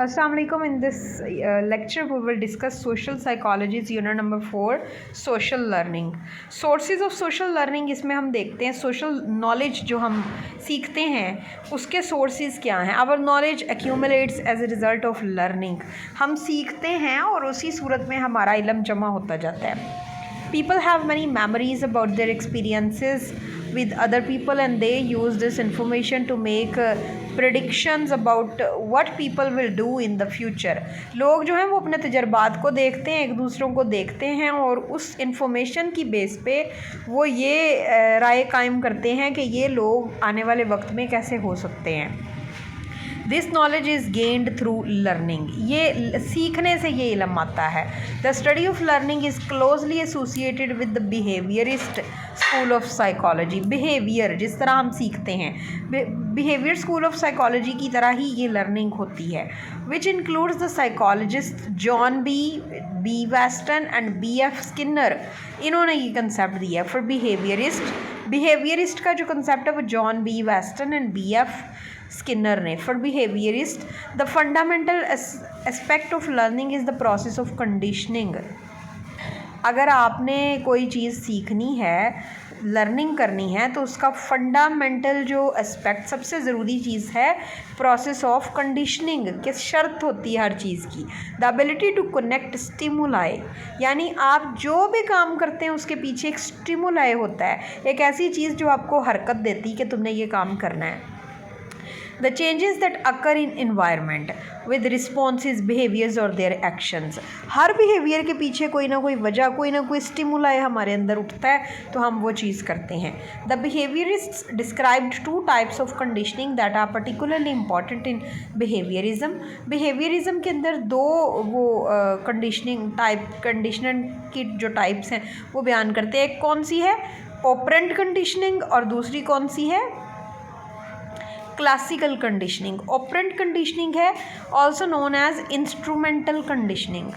Assalamu alaikum. In this lecture we will discuss social psychology unit number 4 social learning. Sources of social learning इसमें हम देखते हैं social knowledge जो हम सीखते हैं उसके sources क्या हैं. Our knowledge accumulates as a result of learning. हम सीखते हैं और उसी सूरत में हमारा इल्म जमा होता जाता है. People have many memories about their experiences with other people and they use this information to make predictions about what people will do in the future. लोग जो हैं वो अपने तजर्बात को देखते हैं, एक दूसरों को देखते हैं और उस इंफॉर्मेशन की बेस पे वो ये राय कायम करते हैं कि ये लोग आने वाले वक्त में कैसे हो सकते हैं. This knowledge is gained through learning. ये सीखने से ये इल्म आता है. The study of learning is closely associated with the behaviourist school of psychology. Behaviour जिस तरह हम सीखते हैं, बिहेवियर स्कूल ऑफ साइकोलॉजी की तरह ही ये लर्निंग होती है. Which includes the psychologist John B Weston and B.F. Skinner. इन्होंने ये कंसेप्ट दिया फॉर बिहेवियरिस्ट का जो कंसेप्ट है वो John B Weston and B.F. Skinner ने. For behaviourist the fundamental aspect of learning is the process of conditioning. अगर आपने कोई चीज़ सीखनी है, लर्निंग करनी है, तो उसका फंडामेंटल जो एस्पेक्ट सबसे ज़रूरी चीज़ है प्रोसेस ऑफ कंडीशनिंग कि शर्त होती है हर चीज़ की. The ability to connect stimuli, यानी आप जो भी काम करते हैं उसके पीछे एक स्टिमुलाई होता है, एक ऐसी चीज़ जो आपको हरकत देती कि तुमने ये काम करना है. The changes that occur in environment with responses, behaviors और their actions. हर behavior के पीछे कोई ना कोई वजह, कोई ना कोई stimuli हमारे अंदर उठता है तो हम वो चीज़ करते हैं. The behaviorists described two types of conditioning that are particularly important in behaviorism. Behaviorism के अंदर दो वो conditioning की जो types हैं वो बयान करते हैं. एक कौन सी है operant conditioning और दूसरी कौन सी है क्लासिकल कंडीशनिंग. ऑपरेंट कंडीशनिंग है also known as instrumental conditioning.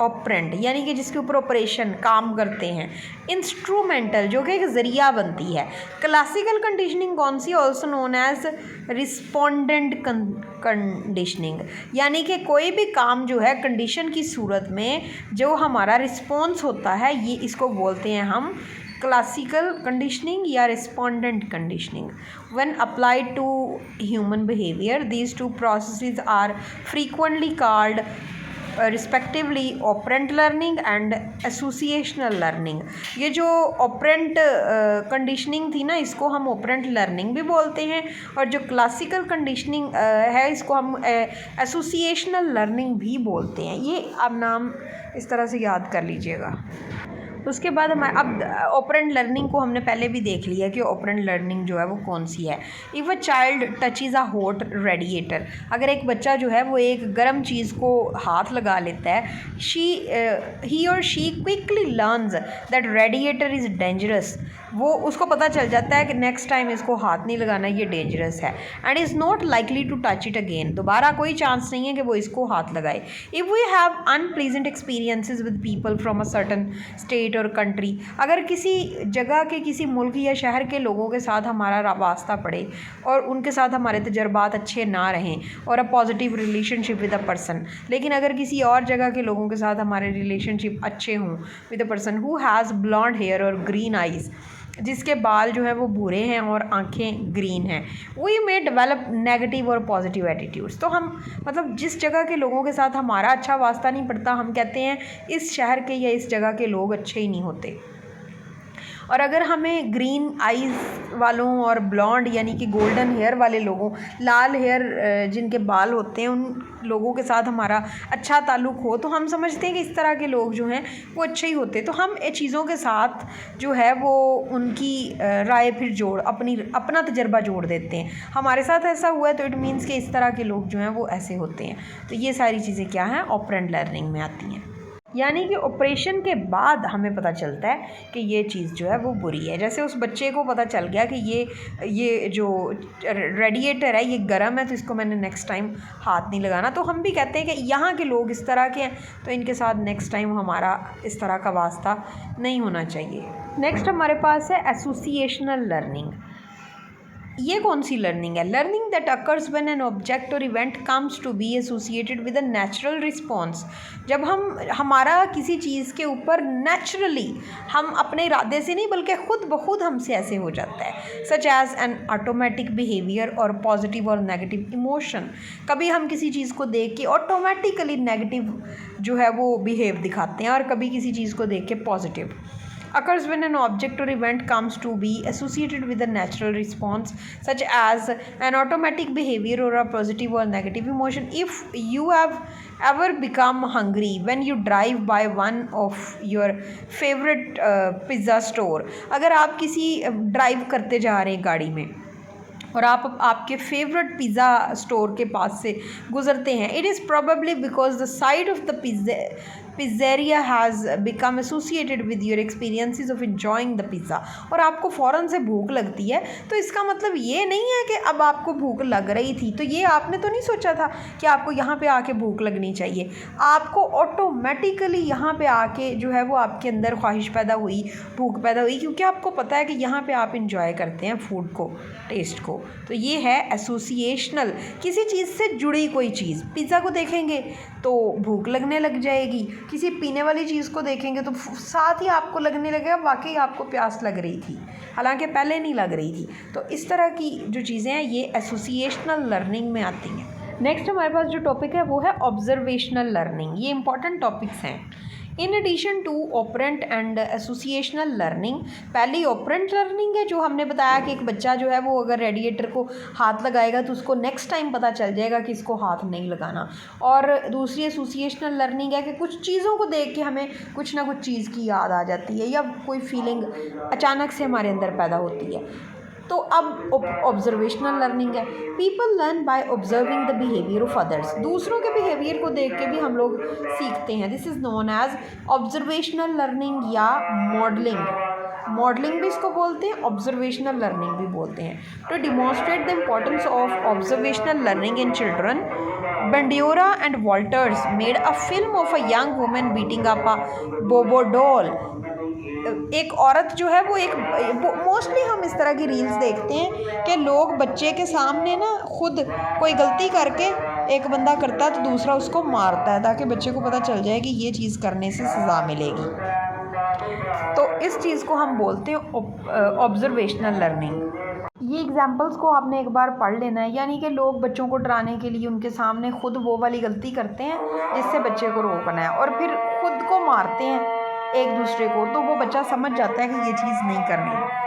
Operant यानी कि जिसके ऊपर ऑपरेशन काम करते हैं. इंस्ट्रूमेंटल जो कि एक ज़रिया बनती है. क्लासिकल कंडीशनिंग कौन सी, also known as respondent conditioning, यानी कि कोई भी काम जो है कंडीशन की सूरत में जो हमारा रिस्पॉन्स होता है ये इसको बोलते हैं हम क्लासिकल कंडीशनिंग या respondent conditioning. When applied to human behaviour these two processes are frequently called respectively operant learning and associational learning. ये जो ऑपरेंट कंडीशनिंग थी ना, इसको हम ऑपरेंट लर्निंग भी बोलते हैं और जो क्लासिकल कंडीशनिंग है इसको हम एसोसिएशनल लर्निंग भी बोलते हैं. ये अब नाम इस तरह से याद कर लीजिएगा. उसके बाद हमारे अब ऑपरेंट लर्निंग को हमने पहले भी देख लिया कि ऑपरेंट लर्निंग जो है वो कौन सी है. If a child touches a hot radiator, अगर एक बच्चा जो है वो एक गर्म चीज़ को हाथ लगा लेता है, ही और she quickly learns that radiator is dangerous. वो उसको पता चल जाता है कि नेक्स्ट टाइम इसको हाथ नहीं लगाना, ये डेंजरस है. And is not likely to touch it again, दोबारा कोई चांस नहीं है कि वो इसको हाथ लगाए. If we have unpleasant experiences with people from a certain state और कंट्री, अगर किसी जगह के किसी मुल्क या शहर के लोगों के साथ हमारा वास्ता पड़े और उनके साथ हमारे तजर्बात अच्छे ना रहें और a positive relationship with a person, लेकिन अगर किसी और जगह के लोगों के साथ हमारे रिलेशनशिप अच्छे हों with a person who has blonde hair और ग्रीन आइज़, जिसके बाल जो है वो भूरे हैं और आंखें ग्रीन हैं, वी मे डेवलप नेगेटिव और पॉजिटिव एटीट्यूड्स. तो हम मतलब जिस जगह के लोगों के साथ हमारा अच्छा वास्ता नहीं पड़ता, हम कहते हैं इस शहर के या इस जगह के लोग अच्छे ही नहीं होते. और अगर हमें ग्रीन आइज़ वालों और ब्लॉन्ड यानी कि गोल्डन हेयर वाले लोगों, लाल हेयर जिनके बाल होते हैं, उन लोगों के साथ हमारा अच्छा ताल्लुक़ हो तो हम समझते हैं कि इस तरह के लोग जो हैं वो अच्छे ही होते. तो हम ये चीज़ों के साथ जो है वो उनकी राय फिर अपना तजर्बा जोड़ देते हैं. हमारे साथ ऐसा हुआ है तो इट मीन्स कि इस तरह के लोग जो हैं वो ऐसे होते हैं. तो ये सारी चीज़ें क्या हैं, ऑपरेंट लर्निंग में आती हैं. यानी कि ऑपरेशन के बाद हमें पता चलता है कि ये चीज़ जो है वो बुरी है. जैसे उस बच्चे को पता चल गया कि ये जो रेडिएटर है ये गर्म है तो इसको मैंने नेक्स्ट टाइम हाथ नहीं लगाना. तो हम भी कहते हैं कि यहाँ के लोग इस तरह के हैं तो इनके साथ नेक्स्ट टाइम हमारा इस तरह का वास्ता नहीं होना चाहिए. नेक्स्ट हमारे पास है एसोसिएशनल लर्निंग. ये कौन सी लर्निंग है? Learning that occurs when an object और event comes to be associated with a natural response. जब हमारा किसी चीज़ के ऊपर नेचुरली, हम अपने इरादे से नहीं बल्कि खुद ब खुद हमसे ऐसे हो जाता है, such as an automatic behaviour और पॉजिटिव और नेगेटिव इमोशन। कभी हम किसी चीज़ को देख के ऑटोमेटिकली नेगेटिव जो है वो बिहेव दिखाते हैं और कभी किसी चीज़ को देख के positive. Occurs when an object or event comes to be associated with a natural response such as an automatic behavior or a positive or negative emotion. If you have ever become hungry when you drive by one of your favorite pizza store, अगर आप किसी drive करते जा रहे हैं गाड़ी में और आप आपके फेवरेट पिज़्ज़ा स्टोर के पास से गुजरते हैं, it is probably because the side of the pizzeria has become associated with your experiences of enjoying the pizza. और आपको फ़ौरन से भूख लगती है, तो इसका मतलब ये नहीं है कि अब आपको भूख लग रही थी तो ये आपने तो नहीं सोचा था कि आपको यहाँ पे आके भूख लगनी चाहिए, आपको ऑटोमेटिकली यहाँ पे आके जो है वो आपके अंदर ख्वाहिश पैदा हुई, भूख पैदा हुई, क्योंकि आपको पता है कि यहाँ पे आप इंजॉय करते हैं फूड को, टेस्ट को। तो ये है एसोसिएशनल, किसी चीज़ से जुड़ी कोई चीज़। पिज़्ज़ा को देखेंगे तो भूख लगने लग जाएगी, किसी पीने वाली चीज़ को देखेंगे तो साथ ही आपको लगने लगेगा वाकई आपको प्यास लग रही थी, हालांकि पहले नहीं लग रही थी। तो इस तरह की जो चीज़ें हैं ये एसोसिएशनल लर्निंग में आती हैं। नेक्स्ट हमारे पास जो टॉपिक है वो है ऑब्जर्वेशनल लर्निंग। ये इंपॉर्टेंट टॉपिक्स हैं। In addition to operant and associational learning, पहली ऑपरेंट लर्निंग है जो हमने बताया कि एक बच्चा जो है वो अगर रेडिएटर को हाथ लगाएगा तो उसको नेक्स्ट टाइम पता चल जाएगा कि इसको हाथ नहीं लगाना। और दूसरी एसोसिएशनल लर्निंग है कि कुछ चीज़ों को देख के हमें कुछ ना कुछ चीज़ की याद आ जाती है या कोई फीलिंग अचानक से हमारे अंदर पैदा होती है। तो अब ऑब्जर्वेशनल लर्निंग है। People learn by observing the behaviour of others, दूसरों के बिहेवियर को देख के भी हम लोग सीखते हैं। This is known as observational learning या मॉडलिंग। मॉडलिंग भी इसको बोलते हैं, ऑब्जर्वेशनल लर्निंग भी बोलते हैं। To demonstrate the importance of observational learning in children, Bandura and Walters made a film of a young women beating up a Bobo doll. एक औरत जो है वो मोस्टली हम इस तरह की रील्स देखते हैं कि लोग बच्चे के सामने ना खुद कोई गलती करके एक बंदा करता है तो दूसरा उसको मारता है ताकि बच्चे को पता चल जाए कि ये चीज़ करने से सज़ा मिलेगी। तो इस चीज़ को हम बोलते हैं ऑब्जर्वेशनल लर्निंग। ये एग्जाम्पल्स को आपने एक बार पढ़ लेना है, यानी कि लोग बच्चों को डराने के लिए उनके सामने खुद वो वाली गलती करते हैं जिससे बच्चे को रोकना है और फिर खुद को मारते हैं एक दूसरे को, तो वो बच्चा समझ जाता है कि ये चीज़ नहीं करनी।